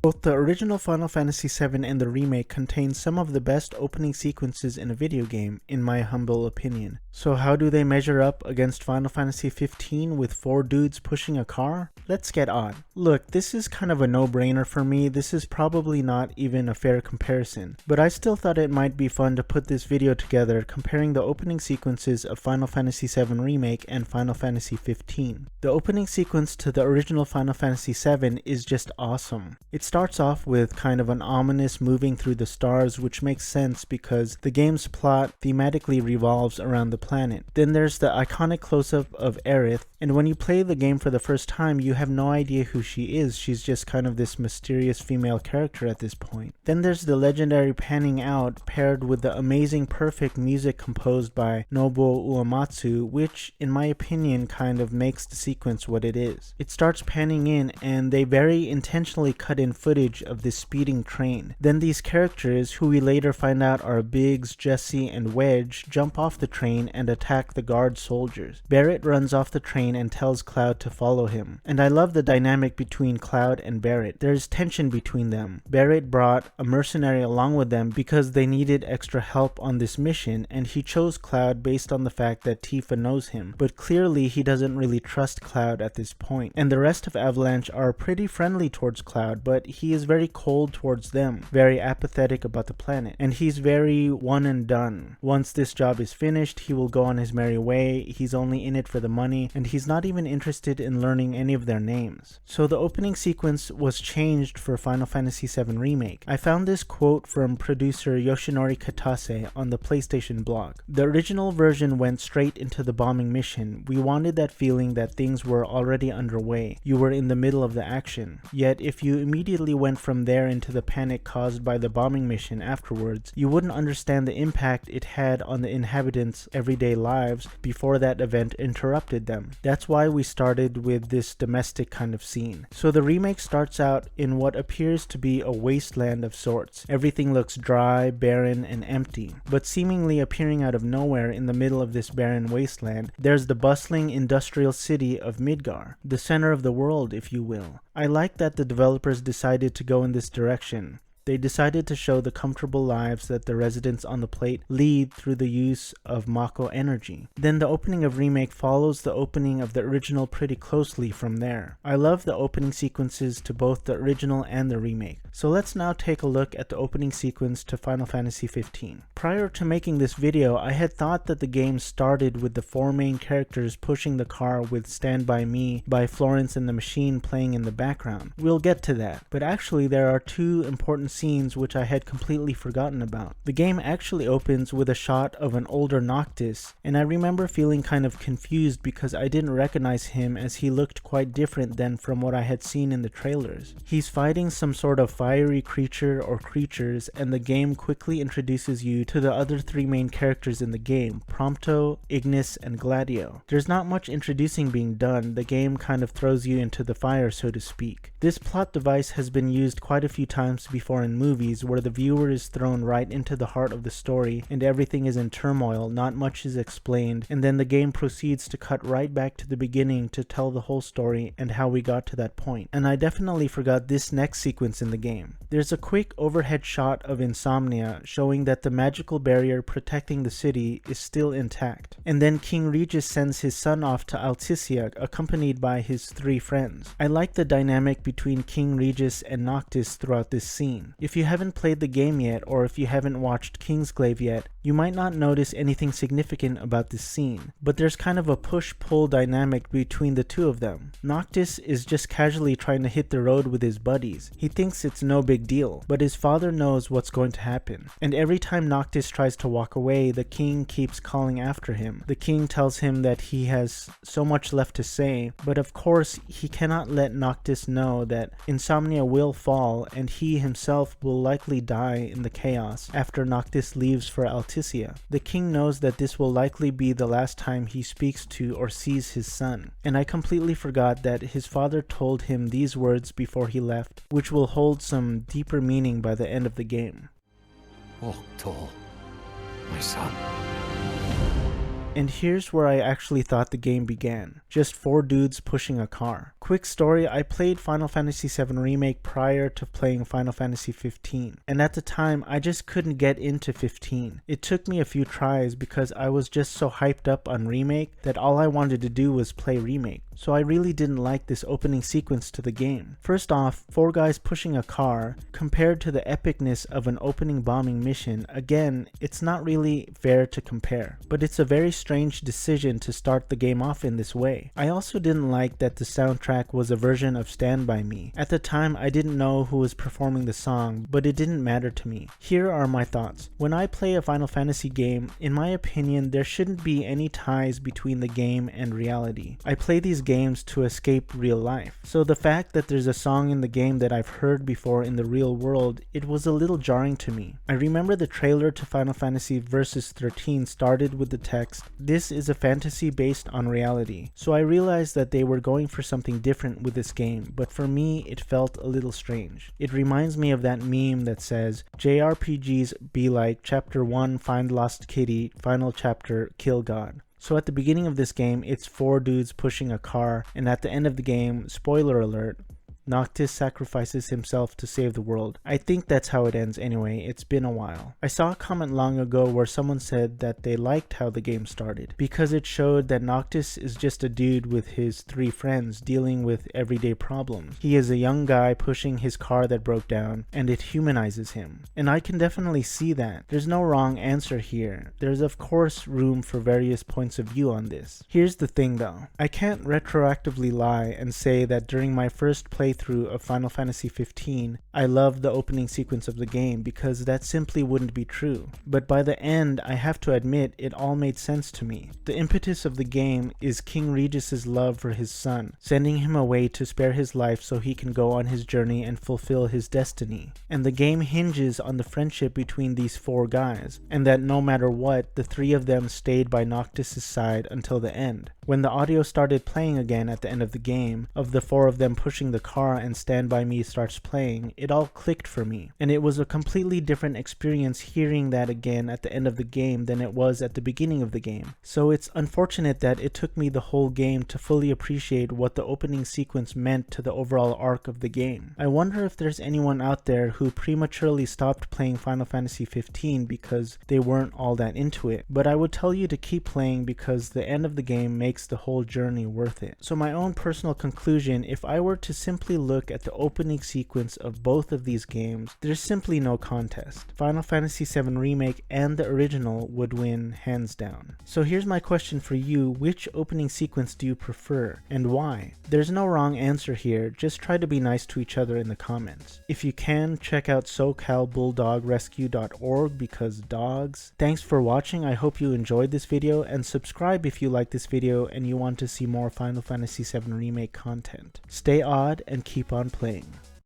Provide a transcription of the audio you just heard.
Both the original Final Fantasy VII and the remake contain some of the best opening sequences in a video game, in my humble opinion. So how do they measure up against Final Fantasy XV with 4 dudes pushing a car? Let's get on. Look, this is kind of a no-brainer for me. This is probably not even a fair comparison, but I still thought it might be fun to put this video together comparing the opening sequences of Final Fantasy VII Remake and Final Fantasy XV. The opening sequence to the original Final Fantasy VII is just awesome. It starts off with kind of an ominous moving through the stars, which makes sense because the game's plot thematically revolves around the planet. Then there's the iconic close-up of Aerith, and when you play the game for the first time, you have no idea who she is. She's just kind of this mysterious female character at this point. Then there's the legendary panning out paired with the amazing perfect music composed by Nobuo Uematsu, which in my opinion kind of makes the sequence what it is. It starts panning in and they very intentionally cut in footage of this speeding train. Then these characters, who we later find out are Biggs, Jesse, and Wedge, jump off the train and attack the guard soldiers. Barret runs off the train and tells Cloud to follow him. And I love the dynamic between Cloud and Barret. There's tension between them. Barret brought a mercenary along with them because they needed extra help on this mission, and he chose Cloud based on the fact that Tifa knows him. But clearly he doesn't really trust Cloud at this point. And the rest of Avalanche are pretty friendly towards Cloud, but he is very cold towards them, very apathetic about the planet, and he's very one and done. Once this job is finished, he will go on his merry way. He's only in it for the money, and he's not even interested in learning any of their names. So the opening sequence was changed for Final Fantasy VII Remake. I found this quote from producer Yoshinori Kitase on the PlayStation blog. The original version went straight into the bombing mission. We wanted that feeling that things were already underway. You were in the middle of the action. Yet if you immediately went from there into the panic caused by the bombing mission afterwards, you wouldn't understand the impact it had on the inhabitants' everyday lives before that event interrupted them. That's why we started with this domestic kind of scene. So the remake starts out in what appears to be a wasteland of sorts. Everything looks dry, barren, and empty. But seemingly appearing out of nowhere in the middle of this barren wasteland, there's the bustling industrial city of Midgar, the center of the world, if you will. I like that the developers decided to go in this direction. They decided to show the comfortable lives that the residents on the plate lead through the use of Mako energy. Then the opening of Remake follows the opening of the original pretty closely from there. I love the opening sequences to both the original and the remake. So let's now take a look at the opening sequence to Final Fantasy XV. Prior to making this video, I had thought that the game started with the 4 main characters pushing the car with Stand By Me by Florence and the Machine playing in the background. We'll get to that, but actually there are 2 important scenes which I had completely forgotten about. The game actually opens with a shot of an older Noctis, and I remember feeling kind of confused because I didn't recognize him, as he looked quite different than from what I had seen in the trailers. He's fighting some sort of fiery creature or creatures, and the game quickly introduces you to the other 3 main characters in the game, Prompto, Ignis, and Gladio. There's not much introducing being done. The game kind of throws you into the fire, so to speak. This plot device has been used quite a few times before in movies, where the viewer is thrown right into the heart of the story and everything is in turmoil, not much is explained, and then the game proceeds to cut right back to the beginning to tell the whole story and how we got to that point. And I definitely forgot this next sequence in the game. There's a quick overhead shot of Insomnia showing that the magical barrier protecting the city is still intact. And then King Regis sends his son off to Altisia accompanied by his 3 friends. I like the dynamic between King Regis and Noctis throughout this scene. If you haven't played the game yet, or if you haven't watched Kingsglaive yet, you might not notice anything significant about this scene, but there's kind of a push-pull dynamic between the 2 of them. Noctis is just casually trying to hit the road with his buddies. He thinks it's no big deal, but his father knows what's going to happen. And every time Noctis tries to walk away, the king keeps calling after him. The king tells him that he has so much left to say, but of course he cannot let Noctis know that Insomnia will fall and he himself will likely die in the chaos after Noctis leaves for Altisia. The king knows that this will likely be the last time he speaks to or sees his son, and I completely forgot that his father told him these words before he left, which will hold some deeper meaning by the end of the game. Walk tall, my son. And here's where I actually thought the game began. Just 4 dudes pushing a car. Quick story, I played Final Fantasy VII Remake prior to playing Final Fantasy 15. And at the time, I just couldn't get into 15. It took me a few tries because I was just so hyped up on Remake that all I wanted to do was play Remake. So I really didn't like this opening sequence to the game. First off, 4 guys pushing a car, compared to the epicness of an opening bombing mission, again, it's not really fair to compare. But it's a very strange decision to start the game off in this way. I also didn't like that the soundtrack was a version of Stand By Me. At the time, I didn't know who was performing the song, but it didn't matter to me. Here are my thoughts. When I play a Final Fantasy game, in my opinion, there shouldn't be any ties between the game and reality. I play these games to escape real life. So the fact that there's a song in the game that I've heard before in the real world, it was a little jarring to me. I remember the trailer to Final Fantasy Versus 13 started with the text, "This is a fantasy based on reality." So I realized that they were going for something different with this game, but for me it felt a little strange. It reminds me of that meme that says, JRPGs be like Chapter 1 Find Lost Kitty, Final Chapter Kill God. So at the beginning of this game, it's 4 dudes pushing a car, and at the end of the game, spoiler alert, Noctis sacrifices himself to save the world. I think that's how it ends anyway, it's been a while. I saw a comment long ago where someone said that they liked how the game started, because it showed that Noctis is just a dude with his 3 friends dealing with everyday problems. He is a young guy pushing his car that broke down, and it humanizes him. And I can definitely see that. There's no wrong answer here. There's of course room for various points of view on this. Here's the thing though, I can't retroactively lie and say that during my first playthrough of Final Fantasy 15, I loved the opening sequence of the game, because that simply wouldn't be true. But by the end, I have to admit, it all made sense to me. The impetus of the game is King Regis's love for his son, sending him away to spare his life so he can go on his journey and fulfill his destiny. And the game hinges on the friendship between these 4 guys, and that no matter what, the 3 of them stayed by Noctis' side until the end. When the audio started playing again at the end of the game, of the 4 of them pushing the car and Stand By Me starts playing, it all clicked for me. And it was a completely different experience hearing that again at the end of the game than it was at the beginning of the game. So it's unfortunate that it took me the whole game to fully appreciate what the opening sequence meant to the overall arc of the game. I wonder if there's anyone out there who prematurely stopped playing Final Fantasy 15 because they weren't all that into it. But I would tell you to keep playing, because the end of the game makes the whole journey worth it. So my own personal conclusion, if I were to simply look at the opening sequence of both of these games, there's simply no contest. Final Fantasy VII Remake and the original would win hands down. So here's my question for you, which opening sequence do you prefer, and why? There's no wrong answer here, just try to be nice to each other in the comments. If you can, check out SoCalBulldogRescue.org, because dogs. Thanks for watching, I hope you enjoyed this video, and subscribe if you like this video and you want to see more Final Fantasy VII Remake content. Stay odd and keep on playing.